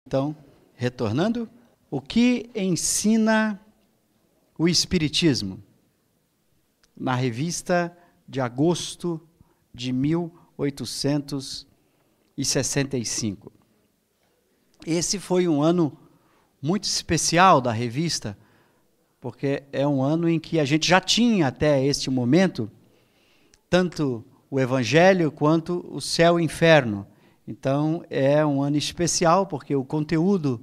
Então, retornando, o que ensina o Espiritismo? Na revista de agosto de 1865. Esse foi um ano muito especial da revista, porque é um ano em que a gente já tinha até este momento tanto o Evangelho quanto o céu e o inferno. Então, é um ano especial, porque o conteúdo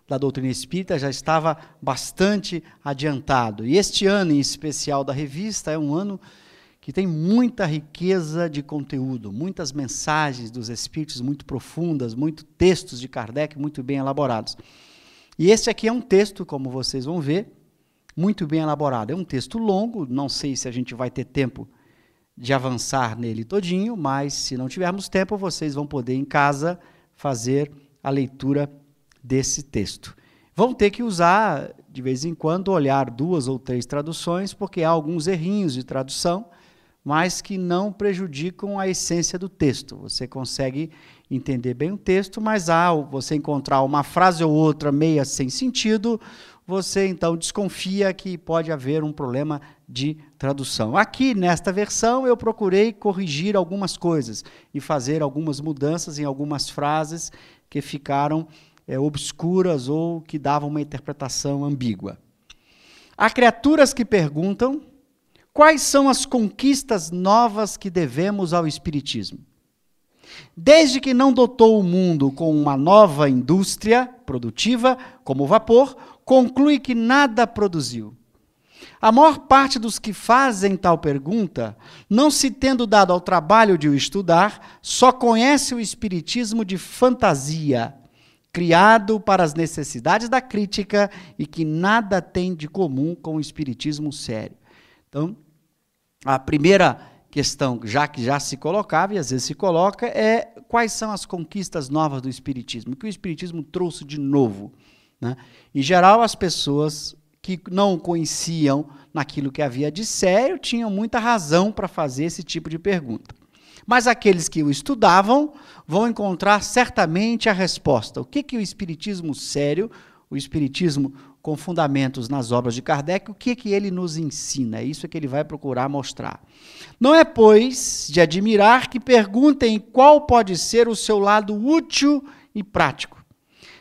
da doutrina espírita já estava bastante adiantado. E este ano em especial da revista é um ano que tem muita riqueza de conteúdo, muitas mensagens dos espíritos muito profundas, muitos textos de Kardec muito bem elaborados. E este aqui é um texto, como vocês vão ver, muito bem elaborado. É um texto longo, não sei se a gente vai ter tempo de avançar nele todinho, mas se não tivermos tempo, vocês vão poder em casa fazer a leitura desse texto. Vão ter que usar, de vez em quando, olhar 2 ou 3 traduções, porque há alguns errinhos de tradução, mas que não prejudicam a essência do texto. Você consegue entender bem o texto, mas você encontrar uma frase ou outra meia sem sentido, você então desconfia que pode haver um problema de tradução. Aqui, nesta versão, eu procurei corrigir algumas coisas e fazer algumas mudanças em algumas frases que ficaram obscuras ou que davam uma interpretação ambígua. Há criaturas que perguntam quais são as conquistas novas que devemos ao Espiritismo. Desde que não dotou o mundo com uma nova indústria produtiva, como o vapor, conclui que nada produziu. A maior parte dos que fazem tal pergunta, não se tendo dado ao trabalho de o estudar, só conhece o Espiritismo de fantasia, criado para as necessidades da crítica e que nada tem de comum com o Espiritismo sério. Então, a primeira questão, já que já se colocava, e às vezes se coloca, é quais são as conquistas novas do Espiritismo, o que o Espiritismo trouxe de novo, né? Em geral, as pessoas que não conheciam naquilo que havia de sério tinham muita razão para fazer esse tipo de pergunta. Mas aqueles que o estudavam vão encontrar certamente a resposta. O que o Espiritismo sério, o Espiritismo com fundamentos nas obras de Kardec, o que ele nos ensina? É isso que ele vai procurar mostrar. Não é, pois, de admirar que perguntem qual pode ser o seu lado útil e prático.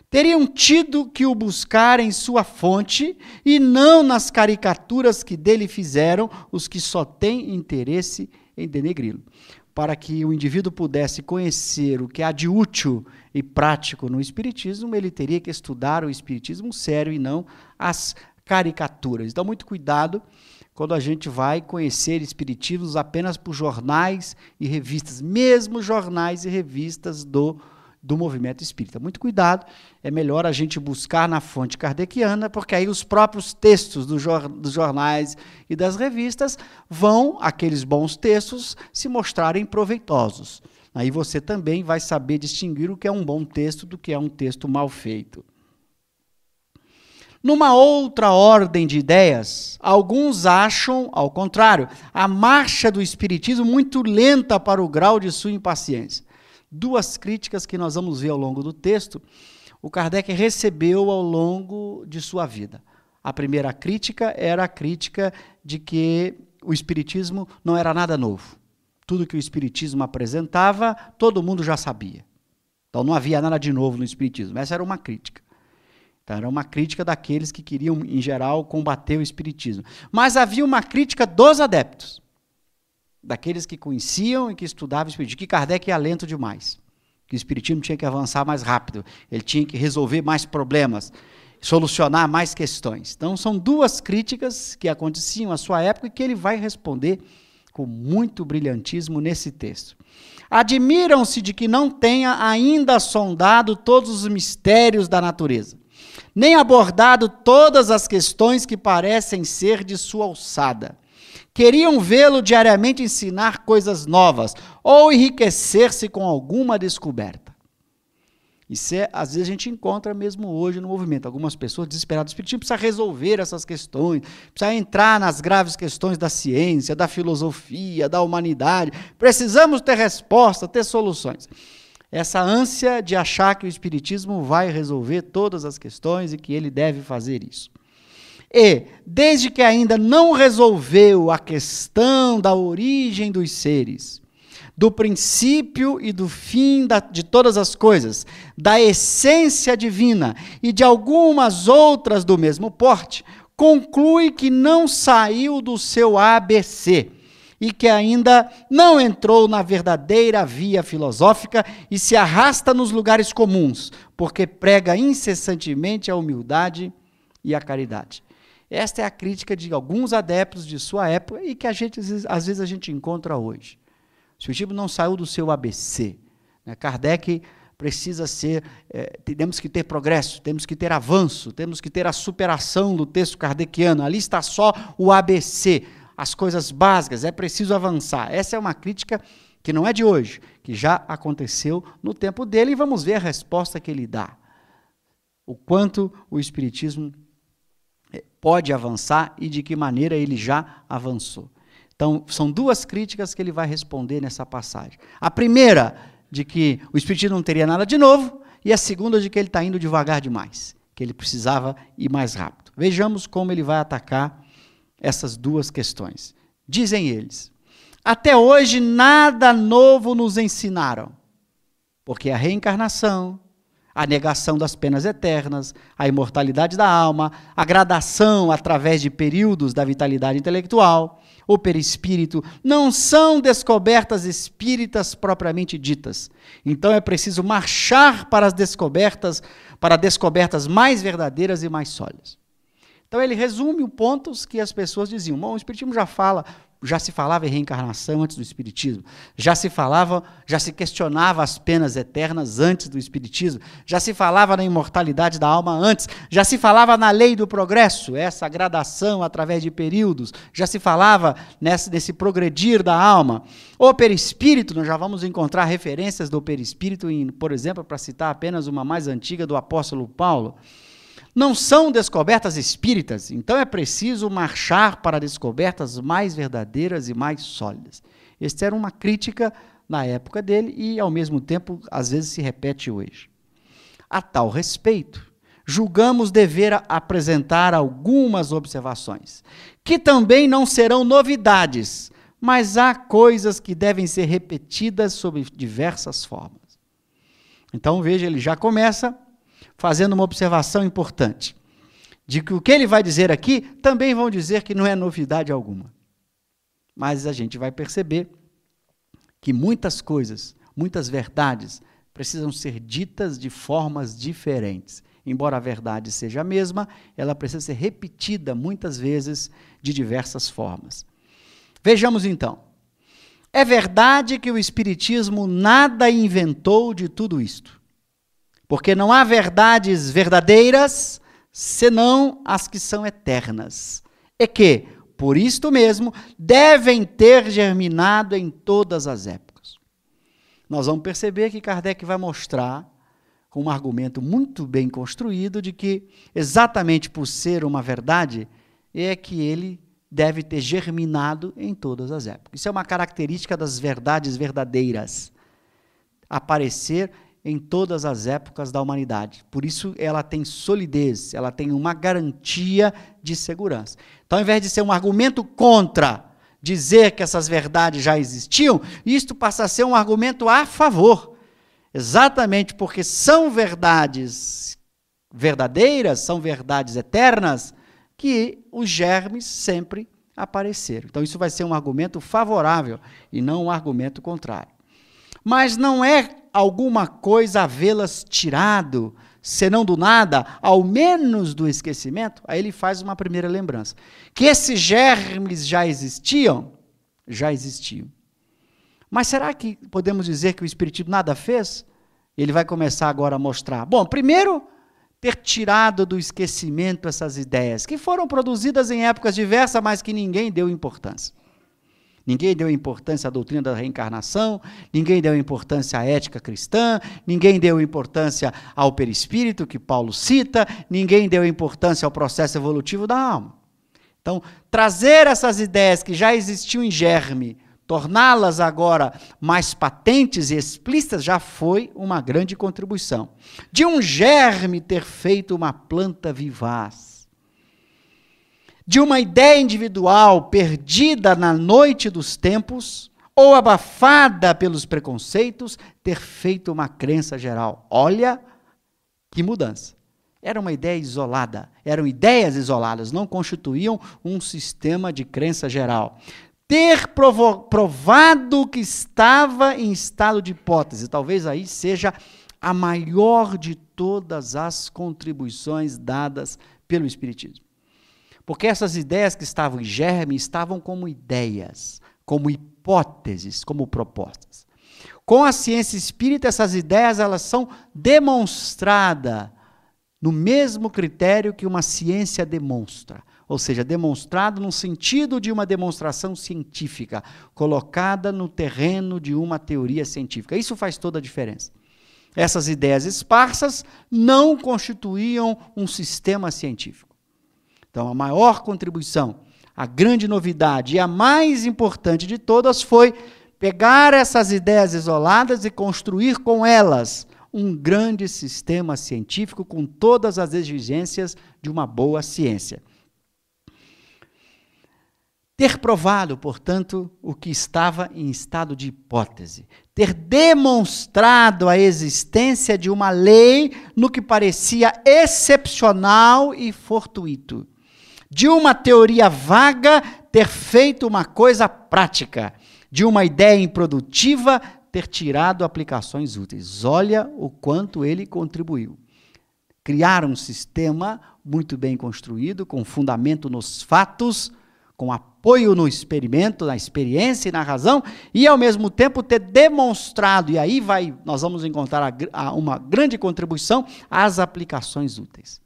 Teriam tido que o buscar em sua fonte e não nas caricaturas que dele fizeram os que só têm interesse em denegri-lo. Para que o indivíduo pudesse conhecer o que há de útil e prático no Espiritismo, ele teria que estudar o Espiritismo sério e não as caricaturas. Então, muito cuidado quando a gente vai conhecer espiritismos apenas por jornais e revistas, mesmo jornais e revistas do movimento espírita. Muito cuidado, é melhor a gente buscar na fonte kardeciana, porque aí os próprios textos dos jornais e das revistas vão, aqueles bons textos, se mostrarem proveitosos. Aí você também vai saber distinguir o que é um bom texto do que é um texto mal feito. Numa outra ordem de ideias, alguns acham, ao contrário, a marcha do espiritismo muito lenta para o grau de sua impaciência. 2 críticas que nós vamos ver ao longo do texto, o Kardec recebeu ao longo de sua vida. A primeira crítica era a crítica de que o Espiritismo não era nada novo. Tudo que o Espiritismo apresentava, todo mundo já sabia. Então não havia nada de novo no Espiritismo. Essa era uma crítica. Então, era uma crítica daqueles que queriam, em geral, combater o Espiritismo. Mas havia uma crítica dos adeptos, daqueles que conheciam e que estudavam o Espiritismo, que Kardec ia lento demais, que o Espiritismo tinha que avançar mais rápido, ele tinha que resolver mais problemas, solucionar mais questões. Então, são 2 críticas que aconteciam à sua época e que ele vai responder com muito brilhantismo nesse texto. Admiram-se de que não tenha ainda sondado todos os mistérios da natureza, nem abordado todas as questões que parecem ser de sua alçada. Queriam vê-lo diariamente ensinar coisas novas ou enriquecer-se com alguma descoberta. Isso às vezes a gente encontra mesmo hoje no movimento. Algumas pessoas desesperadas, o Espiritismo precisa resolver essas questões, precisa entrar nas graves questões da ciência, da filosofia, da humanidade. Precisamos ter resposta, ter soluções. essa ânsia de achar que o Espiritismo vai resolver todas as questões e que ele deve fazer isso. E, desde que ainda não resolveu a questão da origem dos seres, do princípio e do fim de todas as coisas, da essência divina e de algumas outras do mesmo porte, conclui que não saiu do seu ABC e que ainda não entrou na verdadeira via filosófica e se arrasta nos lugares comuns, porque prega incessantemente a humildade e a caridade. Esta é a crítica de alguns adeptos de sua época e que às vezes a gente encontra hoje. O Espiritismo não saiu do seu ABC. Kardec precisa temos que ter progresso, temos que ter avanço, temos que ter a superação do texto kardeciano. Ali está só o ABC, as coisas básicas, é preciso avançar. Essa é uma crítica que não é de hoje, que já aconteceu no tempo dele, e vamos ver a resposta que ele dá. O quanto o Espiritismo pode avançar e de que maneira ele já avançou. Então, são duas críticas que ele vai responder nessa passagem. A primeira, de que o Espiritismo não teria nada de novo, e a segunda, de que ele está indo devagar demais, que ele precisava ir mais rápido. Vejamos como ele vai atacar essas duas questões. Dizem eles: até hoje nada novo nos ensinaram, porque a reencarnação, a negação das penas eternas, a imortalidade da alma, a gradação através de períodos da vitalidade intelectual, o perispírito, não são descobertas espíritas propriamente ditas. Então é preciso marchar para as descobertas, mais verdadeiras e mais sólidas. Então ele resume pontos que as pessoas diziam. Bom, o Espiritismo já se falava em reencarnação antes do Espiritismo, já se questionava as penas eternas antes do Espiritismo, já se falava na imortalidade da alma antes, já se falava na lei do progresso, essa gradação através de períodos, já se falava nesse progredir da alma. O perispírito, nós já vamos encontrar referências do perispírito, por exemplo, para citar apenas uma mais antiga do apóstolo Paulo. Não são descobertas espíritas, então é preciso marchar para descobertas mais verdadeiras e mais sólidas. Esta era uma crítica na época dele e, ao mesmo tempo, às vezes se repete hoje. A tal respeito, julgamos dever apresentar algumas observações, que também não serão novidades, mas há coisas que devem ser repetidas sob diversas formas. Então, veja, ele já começa fazendo uma observação importante, de que o que ele vai dizer aqui, também vão dizer que não é novidade alguma. Mas a gente vai perceber que muitas coisas, muitas verdades, precisam ser ditas de formas diferentes. Embora a verdade seja a mesma, ela precisa ser repetida muitas vezes de diversas formas. Vejamos então. É verdade que o Espiritismo nada inventou de tudo isto, porque não há verdades verdadeiras, senão as que são eternas, e que, por isto mesmo, devem ter germinado em todas as épocas. Nós vamos perceber que Kardec vai mostrar, com um argumento muito bem construído, de que, exatamente por ser uma verdade, é que ele deve ter germinado em todas as épocas. Isso é uma característica das verdades verdadeiras, aparecer em todas as épocas da humanidade. Por isso ela tem solidez, ela tem uma garantia de segurança. Então, ao invés de ser um argumento contra dizer que essas verdades já existiam, isto passa a ser um argumento a favor. Exatamente porque são verdades verdadeiras, são verdades eternas, que os germes sempre apareceram. Então, isso vai ser um argumento favorável e não um argumento contrário. Mas não é alguma coisa havê-las tirado, senão do nada, ao menos do esquecimento. Aí ele faz uma primeira lembrança. Que esses germes já existiam? Já existiam. Mas será que podemos dizer que o Espiritismo nada fez? Ele vai começar agora a mostrar. Bom, primeiro, ter tirado do esquecimento essas ideias, que foram produzidas em épocas diversas, mas que ninguém deu importância. Ninguém deu importância à doutrina da reencarnação, ninguém deu importância à ética cristã, ninguém deu importância ao perispírito, que Paulo cita, ninguém deu importância ao processo evolutivo da alma. Então, trazer essas ideias que já existiam em germe torná-las agora mais patentes e explícitas já foi uma grande contribuição. De um germe ter feito uma planta vivaz. De uma ideia individual perdida na noite dos tempos, ou abafada pelos preconceitos, ter feito uma crença geral. Olha que mudança. Era uma ideia isolada, eram ideias isoladas, não constituíam um sistema de crença geral. Ter provado que estava em estado de hipótese, talvez aí seja a maior de todas as contribuições dadas pelo Espiritismo. Porque essas ideias que estavam em germe estavam como ideias, como hipóteses, como propostas. Com a ciência espírita, essas ideias elas são demonstradas no mesmo critério que uma ciência demonstra. Ou seja, demonstrado no sentido de uma demonstração científica, colocada no terreno de uma teoria científica. Isso faz toda a diferença. Essas ideias esparsas não constituíam um sistema científico. Então, a maior contribuição, a grande novidade e a mais importante de todas foi pegar essas ideias isoladas e construir com elas um grande sistema científico com todas as exigências de uma boa ciência. Ter provado, portanto, o que estava em estado de hipótese. Ter demonstrado a existência de uma lei no que parecia excepcional e fortuito. De uma teoria vaga, ter feito uma coisa prática. De uma ideia improdutiva, ter tirado aplicações úteis. Olha o quanto ele contribuiu. Criar um sistema muito bem construído, com fundamento nos fatos, com apoio no experimento, na experiência e na razão, e ao mesmo tempo ter demonstrado, e aí nós vamos encontrar uma grande contribuição, às aplicações úteis.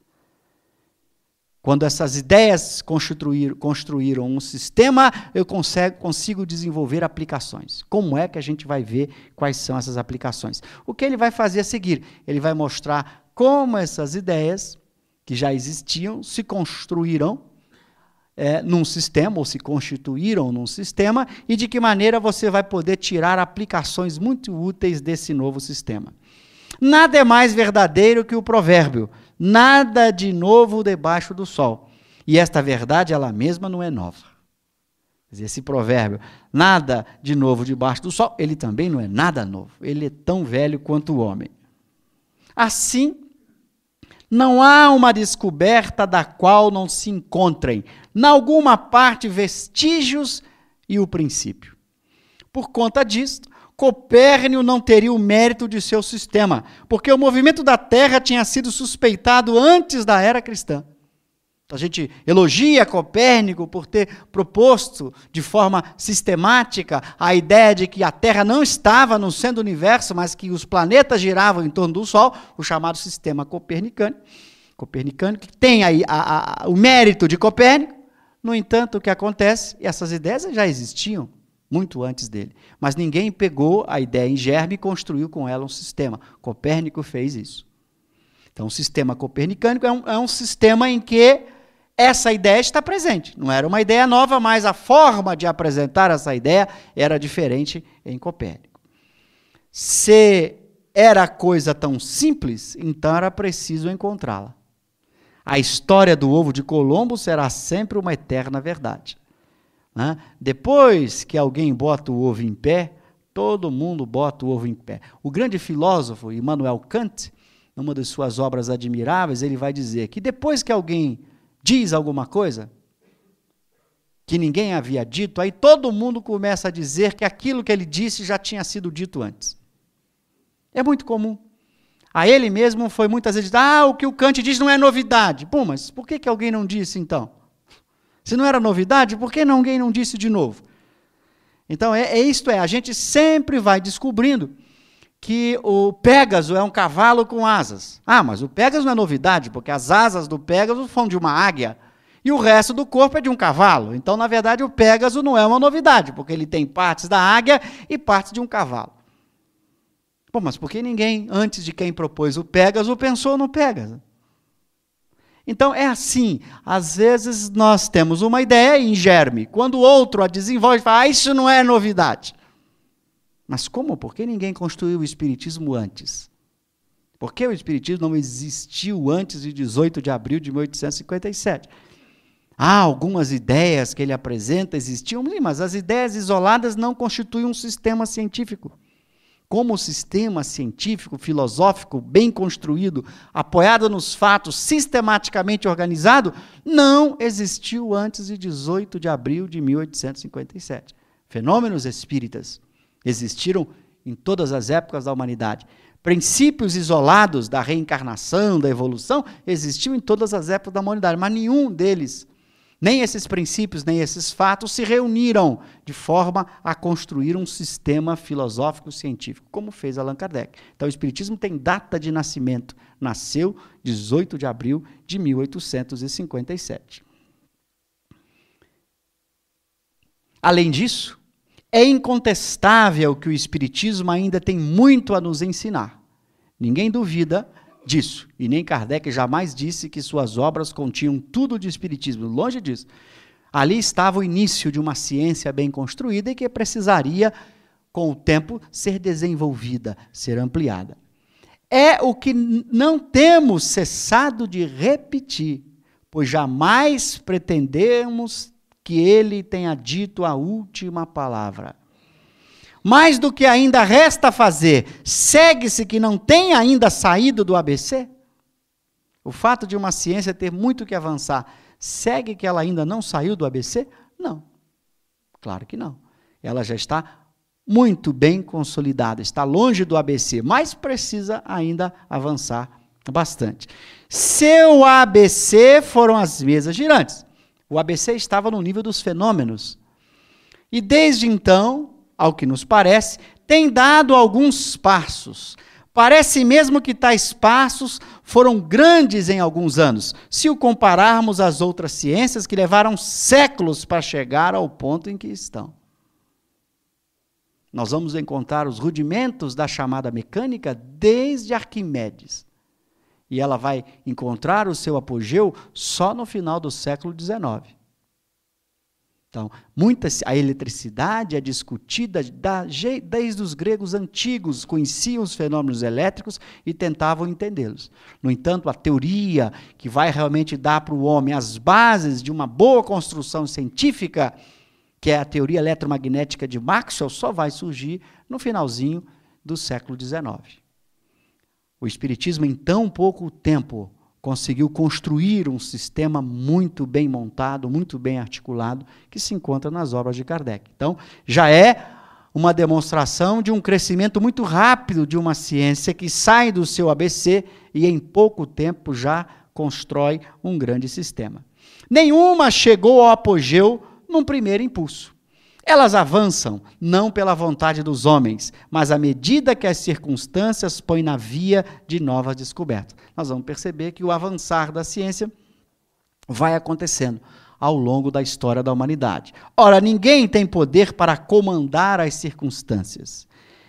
Quando essas ideias construíram um sistema, eu consigo desenvolver aplicações. Como é que a gente vai ver quais são essas aplicações? O que ele vai fazer a seguir? Ele vai mostrar como essas ideias, que já existiam, se construíram num sistema, ou se constituíram num sistema, e de que maneira você vai poder tirar aplicações muito úteis desse novo sistema. Nada é mais verdadeiro que o provérbio, nada de novo debaixo do sol. E esta verdade, ela mesma não é nova. Quer dizer, esse provérbio, nada de novo debaixo do sol, ele também não é nada novo. Ele é tão velho quanto o homem. Assim, não há uma descoberta da qual não se encontrem, em alguma parte, vestígios e o princípio. Por conta disso, Copérnico não teria o mérito de seu sistema, porque o movimento da Terra tinha sido suspeitado antes da era cristã. A gente elogia Copérnico por ter proposto de forma sistemática a ideia de que a Terra não estava no centro do universo, mas que os planetas giravam em torno do Sol, o chamado sistema copernicano, que tem aí o mérito de Copérnico. No entanto, o que acontece, essas ideias já existiam muito antes dele, mas ninguém pegou a ideia em germe e construiu com ela um sistema. Copérnico fez isso. Então, o sistema copernicano é um sistema em que essa ideia está presente. Não era uma ideia nova, mas a forma de apresentar essa ideia era diferente em Copérnico. Se era coisa tão simples, então era preciso encontrá-la. A história do ovo de Colombo será sempre uma eterna verdade. Depois que alguém bota o ovo em pé, todo mundo bota o ovo em pé. O grande filósofo Immanuel Kant, numa de suas obras admiráveis, ele vai dizer que depois que alguém diz alguma coisa que ninguém havia dito, aí todo mundo começa a dizer que aquilo que ele disse já tinha sido dito antes. É muito comum. A ele mesmo foi muitas vezes, o que o Kant diz não é novidade. Pô, mas por que alguém não disse então? Se não era novidade, por que alguém não disse de novo? Então, a gente sempre vai descobrindo que o Pégaso é um cavalo com asas. Mas o Pégaso não é novidade, porque as asas do Pégaso são de uma águia, e o resto do corpo é de um cavalo. Então, na verdade, o Pégaso não é uma novidade, porque ele tem partes da águia e partes de um cavalo. Mas por que ninguém, antes de quem propôs o Pégaso, pensou no Pégaso? Então, é assim, às vezes nós temos uma ideia em germe, quando o outro a desenvolve, fala, isso não é novidade. Mas como? Por que ninguém construiu o Espiritismo antes? Por que o Espiritismo não existiu antes de 18 de abril de 1857? Há algumas ideias que ele apresenta, existiam, mas as ideias isoladas não constituem um sistema científico. Como sistema científico, filosófico, bem construído, apoiado nos fatos, sistematicamente organizado, não existiu antes de 18 de abril de 1857. Fenômenos espíritas existiram em todas as épocas da humanidade. Princípios isolados da reencarnação, da evolução, existiam em todas as épocas da humanidade, mas nenhum deles, nem esses princípios, nem esses fatos se reuniram de forma a construir um sistema filosófico científico, como fez Allan Kardec. Então, o Espiritismo tem data de nascimento. Nasceu 18 de abril de 1857. Além disso, é incontestável que o Espiritismo ainda tem muito a nos ensinar. Ninguém duvida disso. E nem Kardec jamais disse que suas obras continham tudo de Espiritismo. Longe disso. Ali estava o início de uma ciência bem construída e que precisaria, com o tempo, ser desenvolvida, ser ampliada. É o que não temos cessado de repetir, pois jamais pretendemos que ele tenha dito a última palavra. Mais do que ainda resta fazer, segue-se que não tem ainda saído do ABC? O fato de uma ciência ter muito que avançar, segue que ela ainda não saiu do ABC? Não. Claro que não. Ela já está muito bem consolidada, está longe do ABC, mas precisa ainda avançar bastante. Seu ABC foram as mesas girantes. O ABC estava no nível dos fenômenos. E desde então, ao que nos parece, tem dado alguns passos. Parece mesmo que tais passos foram grandes em alguns anos, se o compararmos às outras ciências que levaram séculos para chegar ao ponto em que estão. Nós vamos encontrar os rudimentos da chamada mecânica desde Arquimedes. E ela vai encontrar o seu apogeu só no final do século XIX. Então, a eletricidade é discutida desde os gregos antigos, conheciam os fenômenos elétricos e tentavam entendê-los. No entanto, a teoria que vai realmente dar para o homem as bases de uma boa construção científica, que é a teoria eletromagnética de Maxwell, só vai surgir no finalzinho do século XIX. O Espiritismo, em tão pouco tempo, conseguiu construir um sistema muito bem montado, muito bem articulado, que se encontra nas obras de Kardec. Então, já é uma demonstração de um crescimento muito rápido de uma ciência que sai do seu ABC e em pouco tempo já constrói um grande sistema. Nenhuma chegou ao apogeu num primeiro impulso. Elas avançam não pela vontade dos homens, mas à medida que as circunstâncias põem na via de novas descobertas. Nós vamos perceber que o avançar da ciência vai acontecendo ao longo da história da humanidade. Ora, ninguém tem poder para comandar as circunstâncias.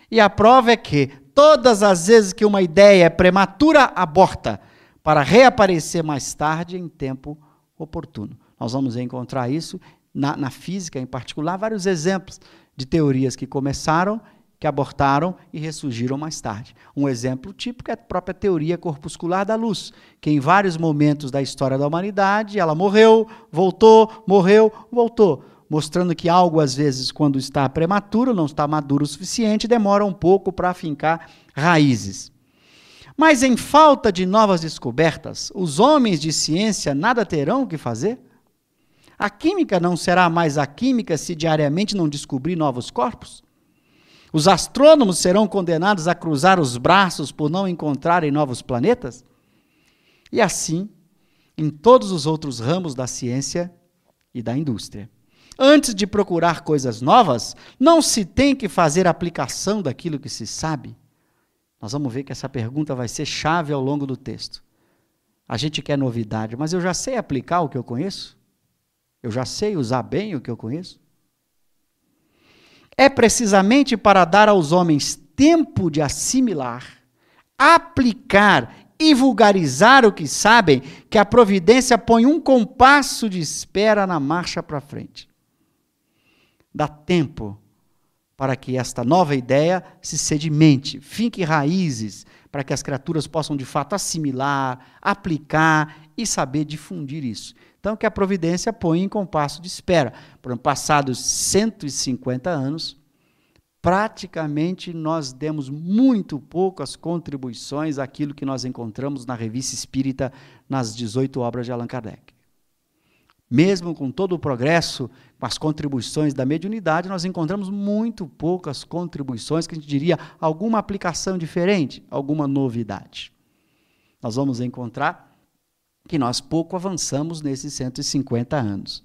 E a prova é que todas as vezes que uma ideia é prematura, aborta, para reaparecer mais tarde em tempo oportuno. Nós vamos encontrar isso na física, em particular, vários exemplos de teorias que começaram, que abortaram e ressurgiram mais tarde. Um exemplo típico é a própria teoria corpuscular da luz, que em vários momentos da história da humanidade, ela morreu, voltou, mostrando que algo, às vezes, quando está prematuro, não está maduro o suficiente, demora um pouco para afincar raízes. Mas, em falta de novas descobertas, os homens de ciência nada terão o que fazer? A química não será mais a química se diariamente não descobrir novos corpos? Os astrônomos serão condenados a cruzar os braços por não encontrarem novos planetas? E assim, em todos os outros ramos da ciência e da indústria. Antes de procurar coisas novas, não se tem que fazer aplicação daquilo que se sabe? Nós vamos ver que essa pergunta vai ser chave ao longo do texto. A gente quer novidade, mas eu já sei aplicar o que eu conheço? Eu já sei usar bem o que eu conheço? É precisamente para dar aos homens tempo de assimilar, aplicar e vulgarizar o que sabem, que a providência põe um compasso de espera na marcha para frente. Dá tempo para que esta nova ideia se sedimente, finque raízes, para que as criaturas possam de fato assimilar, aplicar e saber difundir isso. Então, que a providência põe em compasso de espera. Por passados 150 anos, praticamente nós demos muito poucas contribuições àquilo que nós encontramos na Revista Espírita, nas 18 obras de Allan Kardec. Mesmo com todo o progresso, com as contribuições da mediunidade, nós encontramos muito poucas contribuições, que a gente diria, alguma aplicação diferente, alguma novidade. Nós vamos encontrar que nós pouco avançamos nesses 150 anos.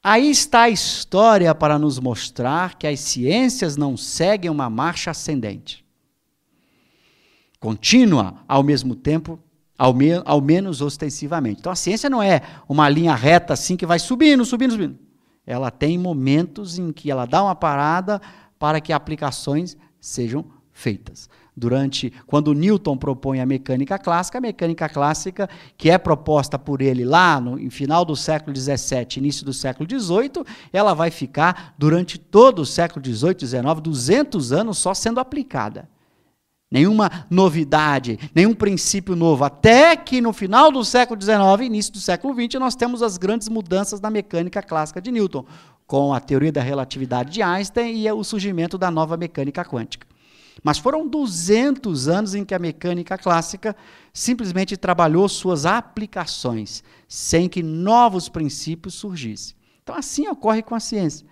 Aí está a história para nos mostrar que as ciências não seguem uma marcha ascendente. Contínua, ao mesmo tempo, ao menos ostensivamente. Então, a ciência não é uma linha reta assim que vai subindo, subindo, subindo. Ela tem momentos em que ela dá uma parada para que aplicações sejam feitas. Quando Newton propõe a mecânica clássica, que é proposta por ele lá no final do século XVII, início do século XVIII, ela vai ficar durante todo o século XVIII, XIX, 200 anos só sendo aplicada. Nenhuma novidade, nenhum princípio novo, até que no final do século XIX, início do século XX, nós temos as grandes mudanças na mecânica clássica de Newton, com a teoria da relatividade de Einstein e o surgimento da nova mecânica quântica. Mas foram 200 anos em que a mecânica clássica simplesmente trabalhou suas aplicações, sem que novos princípios surgissem. Então, assim ocorre com a ciência.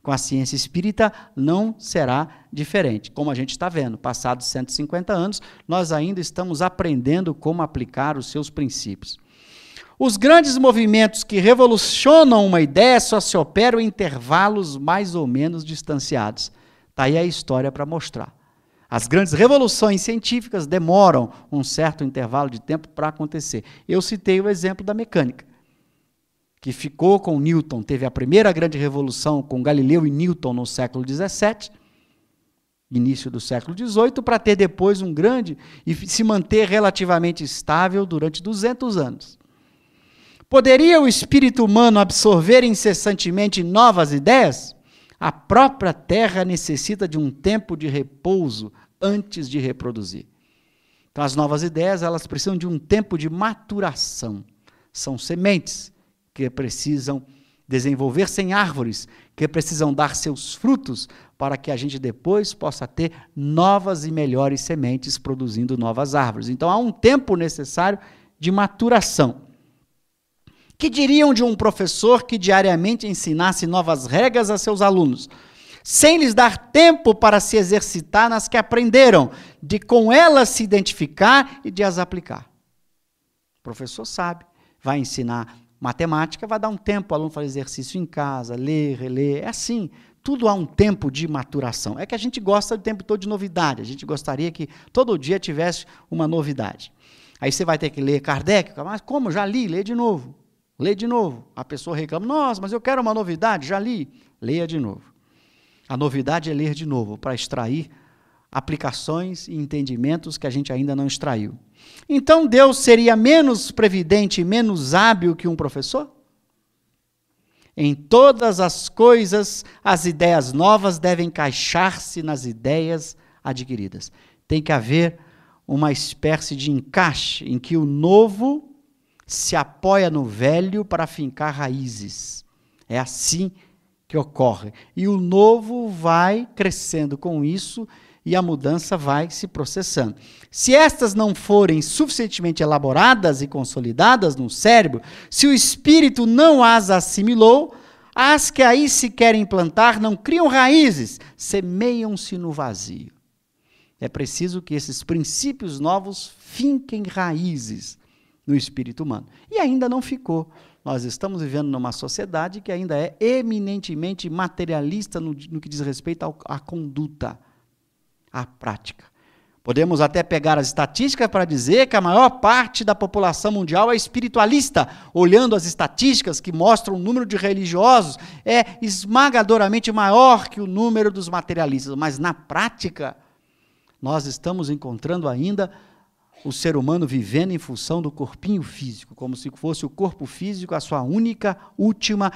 Com a ciência espírita não será diferente. Como a gente está vendo, passados 150 anos, nós ainda estamos aprendendo como aplicar os seus princípios. Os grandes movimentos que revolucionam uma ideia só se operam em intervalos mais ou menos distanciados. Está aí a história para mostrar. As grandes revoluções científicas demoram um certo intervalo de tempo para acontecer. Eu citei o exemplo da mecânica, que ficou com Newton, teve a primeira grande revolução com Galileu e Newton no século XVII, início do século XVIII, para ter depois um grande e se manter relativamente estável durante 200 anos. Poderia o espírito humano absorver incessantemente novas ideias? A própria Terra necessita de um tempo de repouso antes de reproduzir. Então, as novas ideias, elas precisam de um tempo de maturação. São sementes que precisam desenvolver-se em árvores, que precisam dar seus frutos para que a gente depois possa ter novas e melhores sementes produzindo novas árvores. Então, há um tempo necessário de maturação. Que diriam de um professor que diariamente ensinasse novas regras a seus alunos, sem lhes dar tempo para se exercitar nas que aprenderam, de com elas se identificar e de as aplicar? O professor sabe, vai ensinar matemática, vai dar um tempo, o aluno faz exercício em casa, ler, reler, é assim. Tudo há um tempo de maturação. É que a gente gosta o tempo todo de novidade, a gente gostaria que todo dia tivesse uma novidade. Aí você vai ter que ler Kardec, mas como? Já li, lê de novo. Lê de novo. A pessoa reclama, nossa, mas eu quero uma novidade, já li. Leia de novo. A novidade é ler de novo, para extrair aplicações e entendimentos que a gente ainda não extraiu. Então, Deus seria menos previdente e menos hábil que um professor? Em todas as coisas, as ideias novas devem encaixar-se nas ideias adquiridas. Tem que haver uma espécie de encaixe em que o novo se apoia no velho para fincar raízes. É assim que ocorre. E o novo vai crescendo com isso e a mudança vai se processando. Se estas não forem suficientemente elaboradas e consolidadas no cérebro, se o espírito não as assimilou, as que aí se querem plantar não criam raízes, semeiam-se no vazio. É preciso que esses princípios novos finquem raízes no espírito humano. E ainda não ficou. Nós estamos vivendo numa sociedade que ainda é eminentemente materialista no que diz respeito à conduta, à prática. Podemos até pegar as estatísticas para dizer que a maior parte da população mundial é espiritualista, olhando as estatísticas que mostram o número de religiosos é esmagadoramente maior que o número dos materialistas, mas na prática nós estamos encontrando ainda o ser humano vivendo em função do corpinho físico, como se fosse o corpo físico a sua única, última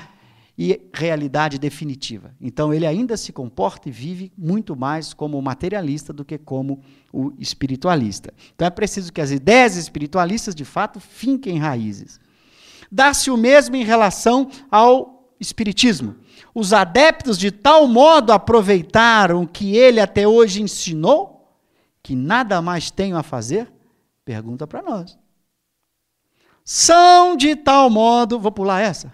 e realidade definitiva. Então, ele ainda se comporta e vive muito mais como materialista do que como o espiritualista. Então, é preciso que as ideias espiritualistas, de fato, finquem raízes. Dá-se o mesmo em relação ao espiritismo. Os adeptos de tal modo aproveitaram o que ele até hoje ensinou, que nada mais tenho a fazer? Pergunta para nós. São de tal modo... Vou pular essa?